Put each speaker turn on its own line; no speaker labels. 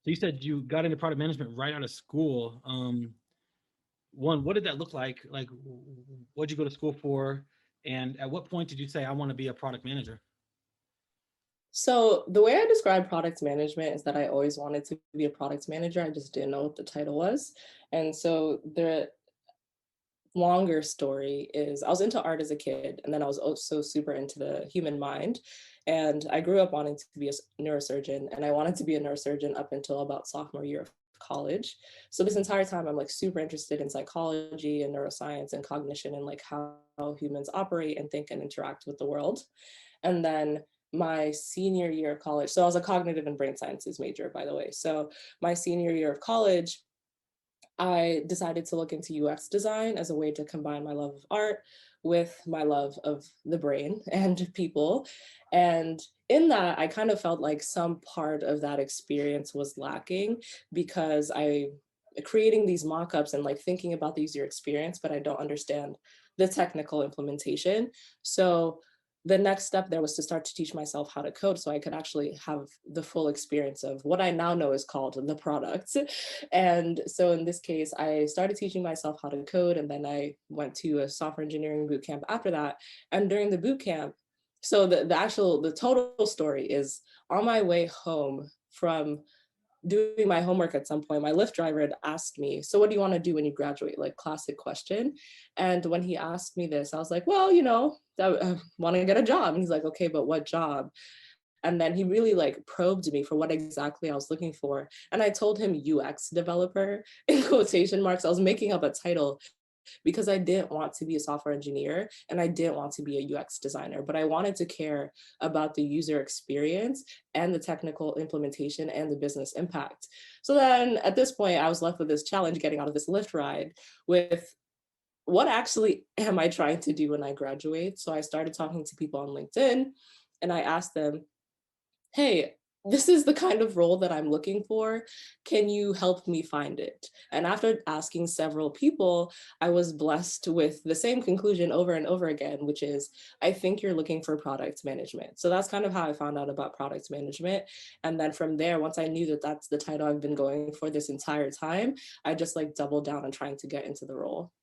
So you said you got into product management right out of school. One, what did that look like? Like, what'd you go to school for? And at what point did you say, I want to be a product manager?
So the way I describe product management is that I always wanted to be a product manager. I just didn't know what the title was. And so the longer story is I was into art as a kid, and then I was also super into the human mind. And I grew up wanting to be a neurosurgeon, and I wanted to be a neurosurgeon up until about sophomore year of college. So this entire time, I'm like super interested in psychology and neuroscience and cognition and like how humans operate and think and interact with the world. And then my senior year of college, so I was a cognitive and brain sciences major, by the way. So my senior year of college, I decided to look into UX design as a way to combine my love of art with my love of the brain and people. And in that, I kind of felt like some part of that experience was lacking because I creating these mock-ups and like thinking about the user experience, but I don't understand the technical implementation. So the next step there was to start to teach myself how to code so I could actually have the full experience of what I now know is called the product. And so in this case, I started teaching myself how to code, and then I went to a software engineering boot camp after that. And during the boot camp, so the total story is on my way home from doing my homework at some point, my Lyft driver had asked me, "So what do you want to do when you graduate?" Like classic question. And when he asked me this, I was like, "Well, I want to get a job." And he's like, "Okay, but what job?" And then he really like probed me for what exactly I was looking for. And I told him UX developer in quotation marks. I was making up a title because I didn't want to be a software engineer and I didn't want to be a UX designer, but I wanted to care about the user experience and the technical implementation and the business impact. So then at this point, I was left with this challenge getting out of this Lyft ride with what actually am I trying to do when I graduate? So I started talking to people on LinkedIn and I asked them, "Hey, this is the kind of role that I'm looking for. Can you help me find it?" And after asking several people, I was blessed with the same conclusion over and over again, which is, I think you're looking for product management. So that's kind of how I found out about product management. And then from there, once I knew that that's the title I've been going for this entire time, I just like doubled down on trying to get into the role.